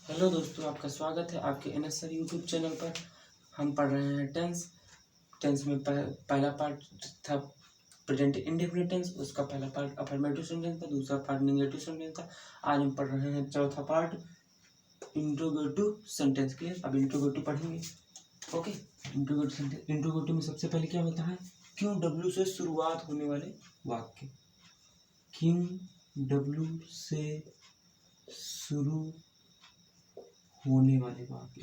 Hello दोस्तों, आपका स्वागत है आपके एनएस सर यूट्यूब चैनल पर। हम पढ़ रहे हैं टेंस में पहला पार्ट था प्रेजेंट इंडेफिनिट टेंस, उसका पहला पार्ट अफर्मेटिव सेंटेंस था, दूसरा पार्ट नेगेटिव सेंटेंस था। आज हम पढ़ रहे हैं चौथा पार्ट इंट्रोगेटिव सेंटेंस के। अब इंट्रोगेटिव पढ़ेंगे। Okay, interrogative sentence. इंट्रोगेटिव में सबसे पहले क्या होता है? क्यों डब्ल्यू से शुरुआत होने वाले वाक्य। क्यों डब्ल्यू से शुरू होने वाले वाक्य।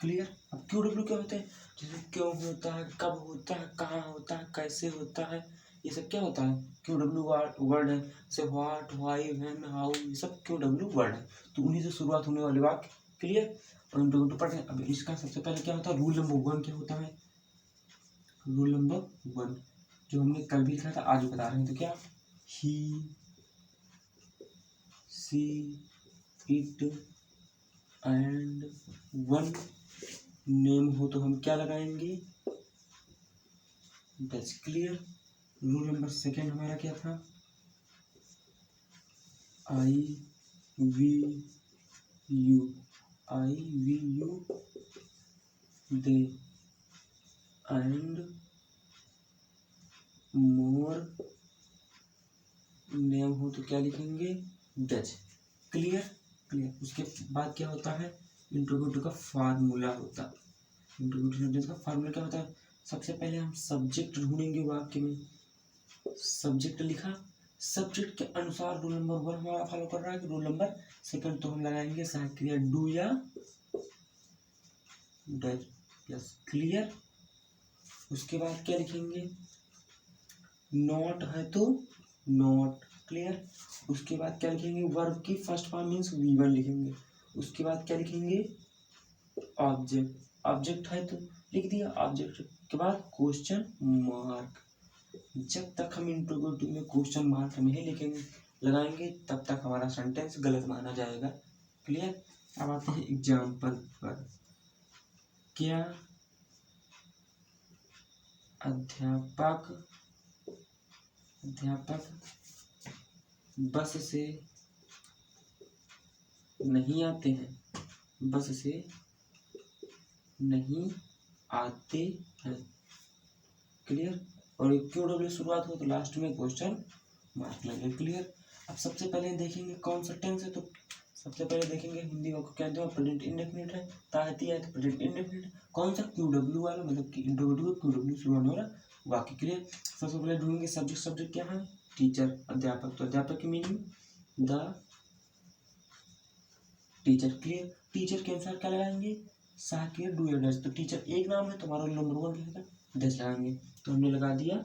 क्लियर। अब क्यों डब्ल्यू क्या होते हैं? जैसे क्यों होता है, कब होता है, कहाँ होता है, कैसे होता है, ये सब क्या होता है? क्यों डब्ल्यू वर्ड है। जैसे व्हाट, व्हाई, व्हेन, हाउ, ये सब क्यों डब्ल्यू वर्ड है, तो उन्हीं से शुरुआत होने वाले वाक्य। क्लियर। और इंट्रोगेटिव पढ़ रहे हैं। अब इसका सबसे पहले क्या होता है? रूल नंबर 1 क्या होता है? रूल नंबर 1 जो हमने कल भी लिखा था, आज भी बता रहे हैं। तो क्या? He, see, it and one name हो तो हम क्या लगाएंगे? That's clear. रूल नंबर 2 हमारा क्या था? I V U they and more name हो तो क्या लिखेंगे? डच। क्लियर। उसके बाद क्या होता है? इंट्रोगेटिव का फार्मूला होता है। इंट्रोगेटिव सेंटेंस का फार्मूला क्या होता है? सबसे पहले हम सब्जेक्ट ढूंढेंगे वाक्य में। सब्जेक्ट लिखा, सब्जेक्ट के अनुसार रूल नंबर 1 हमारा फॉलो कर रहा है। रूल नंबर 2 तो हम लगाएंगे सहायक क्रिया डू या डज। Yes, clear. उसके बाद क्या लिखेंगे? नॉट है तो नॉट। क्लियर। उसके बाद क्या लिखेंगे? वर्ब की फर्स्ट फॉर्म मीन्स V1 लिखेंगे। उसके बाद क्या लिखेंगे? ऑब्जेक्ट है तो लिख दिया ऑब्जेक्ट के बाद क्वेश्चन मार्क। जब तक हम इंट्रोगेटिव में क्वेश्चन मार्क नहीं लिखेंगे लगाएंगे तब तक हमारा सेंटेंस गलत माना जाएगा। क्लियर। अब आते हैं एग्जाम्पल पर। क्या अध्यापक बस से नहीं आते हैं? बस से नहीं आते हैं। क्लियर। और क्यों डब्ल्यू शुरुआत हो तो लास्ट में क्वेश्चन मार्क लगे। क्लियर। अब सबसे पहले देखेंगे कौन सा टेंस है, तो सबसे पहले देखेंगे हिंदी में क्या दो प्रेजेंट इंडेफिनिट है, ताहती है तो प्रेजेंट इंडेफिनिट। कौन सा? क्यू डब्ल्यू वाला, मतलब कि इंट्रोगेटिव क्यू डब्ल्यू शुरू होने वाला वाक्य। क्लियर। सबसे पहले ढूंढेंगे सब्जेक्ट क्या है? टीचर, अध्यापक। तो अध्यापक की meaning the teacher. Clear. Teacher के अनुसार क्या लगाएंगे? सहायक डू या डज। तो टीचर एक नाम है तो हमारा नंबर 1 क्या होगा? डज लगाएंगे। तो हमने लगा दिया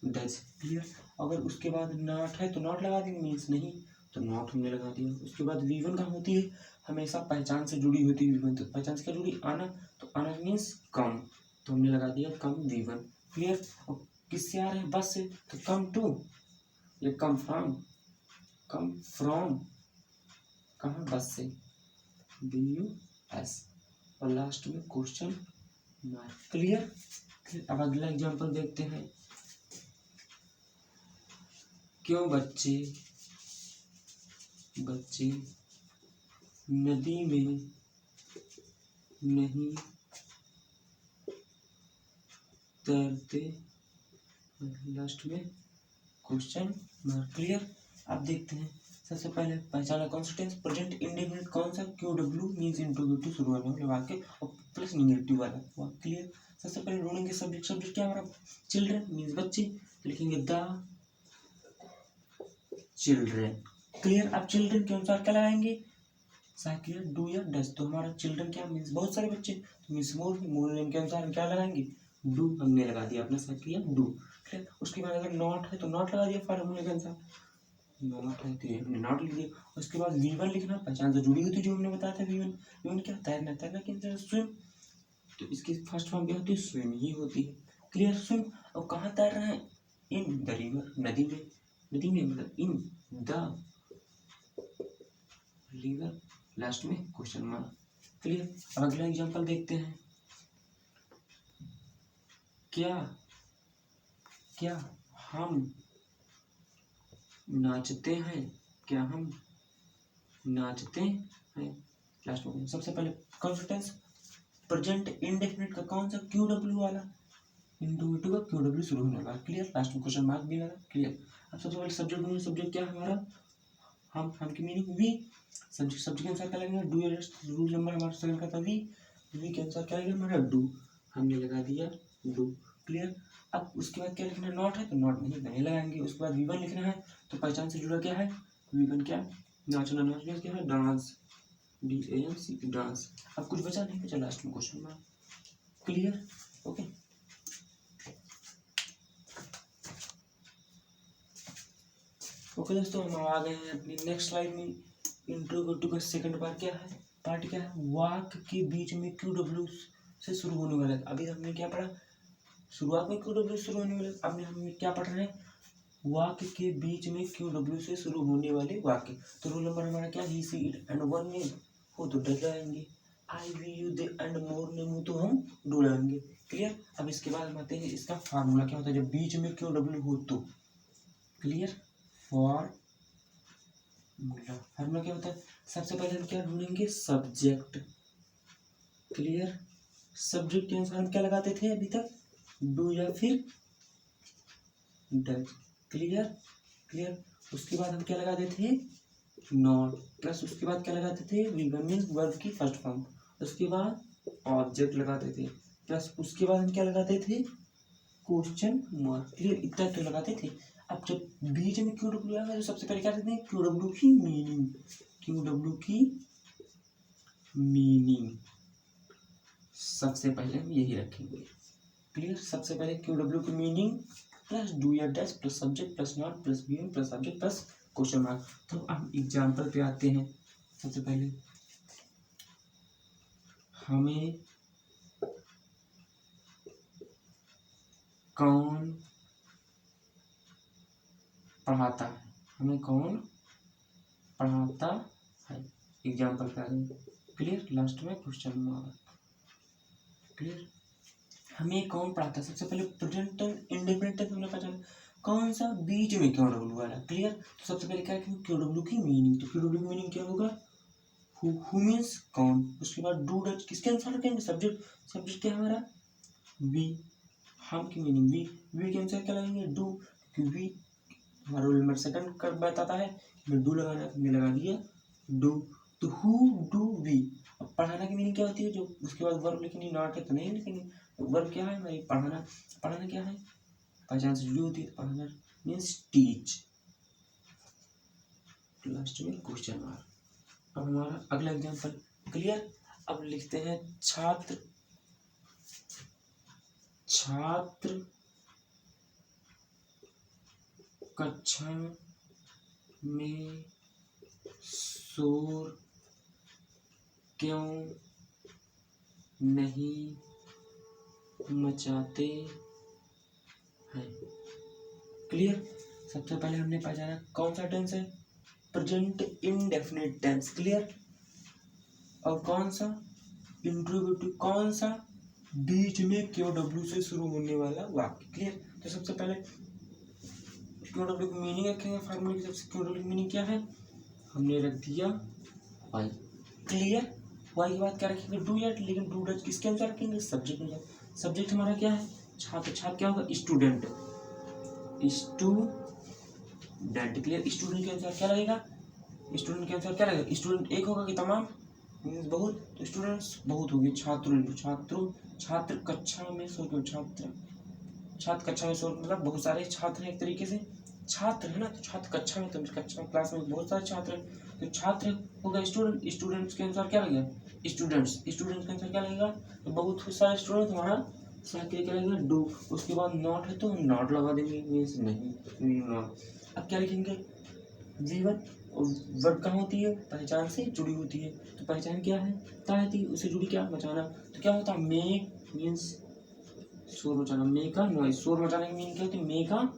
डज। क्लियर। अगर उसके बाद नॉट है तो नॉट लगा देंगे, मीन्स नहीं, तो नॉट हमने लगा दिया। उसके बाद V1 कहाँ होती है? हमेशा पहचान से जुड़ी होती है V1। तो पहचान से क्या जुड़ी? आना। तो आना मीन्स कम, तो हमने लगा दिया कम V1। क्लियर। और किससे आ रहे हैं? बस से, तो कम टू या कम फ्रॉम कहाँ? बस से, BUS। और लास्ट में क्वेश्चन मार्क। क्लियर। अब अगला एग्जांपल देखते हैं। क्यों बच्चे नदी में नहीं तैरते? लास्ट में क्वेश्चन मार्क। क्लियर। अब देखते हैं। सबसे पहले पहचाना कौन सा टेंस? Present indefinite. कौन सा? क्यू डब्ल्यू मीन्स इंट्रोगेटिव शुरू होने वाले वाक्य और प्लस निगेटिव वाला वाक्य। क्लियर। सबसे पहले ढूंढेंगे सब्जेक्ट क्या हमारा? चिल्ड्रन मीन्स बच्चे, तो लिखेंगे द चिल्ड्रन। क्लियर। अब चिल्ड्रन के अनुसार क्या लगाएंगे? सहायक डू या डज। तो हमारा चिल्ड्रन क्या मीन्स बहुत सारे बच्चे, तो मीन्स मोर नेम के अनुसार हम क्या लगाएंगे? डू हमने लगा दिया अपना सहायक डू। क्लियर। उसके बाद अगर नॉट है तो नॉट लगा दिया फार्मूले के अनुसार। नॉट है तो हमने नॉट लिख दिया। उसके बाद V1 लिखना, पहचान से जुड़ी हुई थी जो हमने बताया था। V1 क्या? तैरना की स्विम। तो इसकी फर्स्ट फॉर्म क्या होती है? स्विम ही होती है। क्लियर। स्विम। और कहाँ तैर रहे हैं? इन द रिवर, नदी में मतलब इन द रिवर। लास्ट में क्वेश्चन मार्क। क्लियर। अब अगला एग्जांपल देखते हैं। क्या हम नाचते हैं, क्या हम नाचते हैं। लास्ट में सबसे पहले कॉन्फिडेंस प्रेजेंट इंडेफिनिट का कौन सा क्यू डब्ल्यू वाला, इंटू का क्यू डब्ल्यू शुरू होने वाला। क्लियर, लास्ट में क्वेश्चन मार्क भी लगा। क्लियर। अब सबसे पहले सब्जेक्ट ढूंढो। सब्जेक्ट क्या है हमारा, हम की मीनिंग वी। सब्जेक्ट के अनुसार क्या लगेगा, डू। रूल नंबर हमारा सेकंड का था वी के अनुसार क्या लगेगा हमारा डू, हमने लगा दिया डू। क्लियर। अब उसके बाद क्या लिखना है, नॉट है तो नॉट नहीं लगाएंगे। उसके बाद वी1 लिखना है तो पहचान से जुड़ा क्या है, वी1 क्या, नाचना, नाचना क्या है, डांस, DANC, डांस। अब कुछ बचा नहीं, बचा लास्ट में question mark. Clear, okay. Okay दोस्तों, हम आ गए हैं अपनी नेक्स्ट स्लाइड में। इंट्रोडक्टरी का सेकंड पार्ट क्या है, वाक्य के बीच में क्यू डब्ल्यू से शुरू होने वाला है। अभी हमने क्या पढ़ा, शुरुआत में क्यू डब्ल्यू शुरू होने वाले। अब हम क्या पढ़ रहे हैं, वाक्य के बीच में क्यू डब्ल्यू से शुरू होने वाले वाक्य। तो रूल नंबर हमारा क्या, he see it and one name हो तो डर लगाएंगे, I V U they and more name हो तो हम डू लगाएंगे। क्लियर। अब इसके बाद हम आते हैं, इसका फार्मूला क्या होता है जब बीच में क्यू डब्ल्यू हो तो। क्लियर, फार्मूला क्या होता है, सबसे पहले हम क्या ढूंढेंगे, सब्जेक्ट। क्लियर। सब्जेक्ट के अनुसार हम क्या लगाते थे अभी तक, डू या फिर डज। क्लियर। उसके बाद हम क्या लगाते थे, नॉट, प्लस उसके बाद क्या लगाते थे, वी1 मींस वर्ब की फर्स्ट फॉर्म। उसके बाद ऑब्जेक्ट लगाते थे, प्लस उसके बाद हम क्या लगाते थे, क्वेश्चन मार्क। क्लियर, इतना तो लगाते थे। अब जब बीच में क्यू डब्ल्यू आएगा तो सबसे पहले क्या करते हैं, क्यू डब्ल्यू की मीनिंग, सबसे पहले हम यही रखेंगे। क्लियर। सबसे पहले क्यू डब्ल्यू की मीनिंग प्लस डू या dash plus subject plus not plus V1 plus object plus question mark. तो अब एग्जाम्पल पे आते हैं। सबसे पहले हमें कौन पढ़ाता है, हमें कौन पढ़ाता है, एग्जाम्पल पे आ गए। क्लियर, लास्ट में क्वेश्चन मार्क। क्लियर, हमें कौन पढ़ाता है। सबसे पहले प्रेजेंट इंडेफिनिट टेंस हमने पहचाना, कौन सा बीच में क्यू डब्ल्यू वाला। क्लियर। तो सबसे पहले क्या है, क्यू डब्ल्यू की मीनिंग, तो क्यू डब्ल्यू की मीनिंग क्या होगा, हु मीन्स कौन। उसके बाद डू डज किसके अनुसार रखेंगे, सब्जेक्ट क्या है हमारा, वी। हम की मीनिंग वी के अनुसार क्या लगेंगे, डू, क्योंकि वी हमारा रोल नंबर सेकंड कर बताता है कि डू लगाना है, हमने लगा दिया डू। तो हु डू वी। अब पढ़ाना की मीनिंग क्या होती है, जो उसके बाद वर्ब लिखेंगे, नॉट है तो नहीं लिखेंगे। वर्ब क्या है हमारी, पढ़ाना क्या है, पहचान से जुड़ी होती है। पढ़ाना मीन्स टीच, लास्ट में क्वेश्चन मार्क। अब हमारा अगला एग्जांपल। क्लियर। अब लिखते हैं, छात्र कक्षा में शोर क्यों नहीं मचाते हैं। क्लियर। सबसे पहले हमने पहचाना कौन सा टेंस है, प्रेजेंट इंडेफिनिट टेंस। क्लियर। और कौन सा, इंट्रोगेटिव, कौन सा बीच में क्यू डब्ल्यू से शुरू होने वाला वाक्य। क्लियर। तो सबसे पहले क्यू डब्ल्यू की मीनिंग रखेंगे, फार्मूले की सबसे क्यू डब्ल्यू की मीनिंग क्या है, हमने रख दिया वाई। क्लियर। वाई के बाद क्या रखेंगे, डू या, लेकिन डू डज किसके अनुसार रखेंगे, सब्जेक्ट अनुसार। सब्जेक्ट हमारा क्या है, छात्र, छात्र क्या होगा, स्टूडेंट। क्लियर। स्टूडेंट के अनुसार क्या लगेगा, स्टूडेंट एक होगा कि तमाम, बहुत, तो स्टूडेंट्स बहुत होगी, छात्र कक्षा में शोर, छात्र कक्षा में शोर मतलब बहुत सारे छात्र हैं, एक तरीके से छात्र है ना, तो छात्र कक्षा में, तो कक्षा क्लास में बहुत सारे छात्र हैं, तो छात्र होगा स्टूडेंट्स के अनुसार क्या लगेगा, स्टूडेंट्स के अनुसार क्या लगेगा, तो बहुत सारे स्टूडेंट हमारा क्या लगेगा, डू। उसके बाद नॉट है तो हम नॉट लगा देंगे, मीन्स नहीं, नॉट। अब क्या लिखेंगे, वी1, वर्ब कहाँ होती है, पहचान से जुड़ी होती है, तो पहचान क्या है, ताकि उससे जुड़ी क्या, मचाना। तो क्या होता है, मेक मीन्स शोर मचाना, मेक अ नॉइज, शोर मचाने की मीनिंग क्या होती है, मेक अ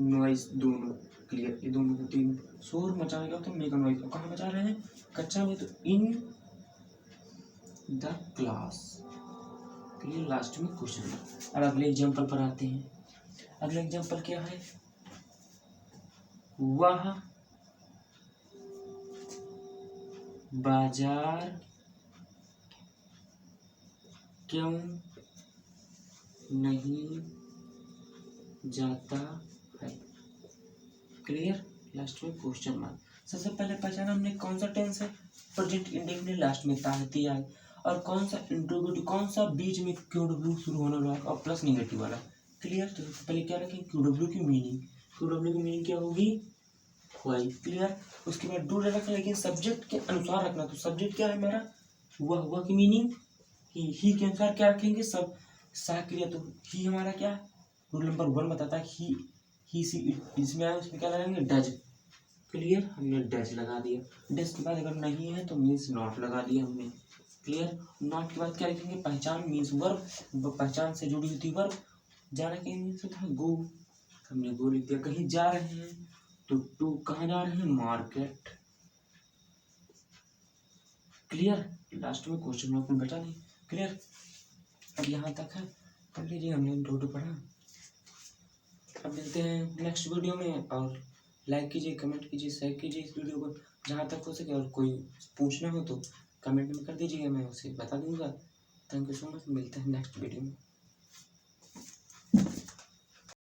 नॉइज, दोनों। क्लियर, ये दोनों होती है। शोर मचाने का होता है मेक अ नॉइज। कहाँ मचा रहे हैं, कक्षा में, तो in the class. Clear, last में क्वेश्चन। और अगले एग्जाम्पल पर आते हैं। अगला एग्जाम्पल क्या है, वह बाजार क्यों नहीं जाता है। क्लियर। लास्ट में क्वेश्चन मार्क। सबसे पहले पहचाना हमने कौन सा टेंस है, प्रेजेंट इंडेफिनिट लास्ट में ता दिया है, और कौन सा इंट्रोगेटिव, कौन सा बीच में क्यू डब्ल्यू शुरू होने वाला है और प्लस निगेटिव वाला। क्लियर। तो सबसे पहले क्या रखें, क्यू डब्ल्यू की मीनिंग, क्यू डब्ल्यू की मीनिंग क्या होगी, वाई। क्लियर। उसके बाद डू रखना, लेकिन सब्जेक्ट के अनुसार रखना। तो सब्जेक्ट क्या है हमारा, हुआ की मीनिंग ही के अनुसार क्या रखेंगे, सब सा क्रिया। तो ही हमारा क्या, रूल नंबर 1 बताता है ही सी इसमें आया, उसमें क्या लगाएंगे, डज। क्लियर। हमने डज लगा दिया। डज के बाद अगर नहीं है तो मीन्स नॉट लगा दिया हमने। क्लियर। नॉट के बाद क्या लिखेंगे, पहचान मीन्स वर्ब, पहचान से जुड़ी होती वर्ब। जाना के मीन्स होता है गो, हमने गो लिख दिया। कहीं जा रहे हैं तो टू, कहाँ जा रहे हैं, मार्केट। क्लियर। लास्ट में क्वेश्चन मार्क में बचा नहीं। क्लियर। अब यहाँ तक है, पढ़ लीजिए, हमने टोटल पढ़ा। अब मिलते हैं नेक्स्ट वीडियो में, और लाइक कीजिए, कमेंट कीजिए, शेयर कीजिए इस वीडियो को जहाँ तक हो सके, और कोई पूछना हो तो कमेंट में कर दीजिएगा, मैं उसे बता दूंगा। थैंक यू सो मच, मिलते हैं नेक्स्ट वीडियो में।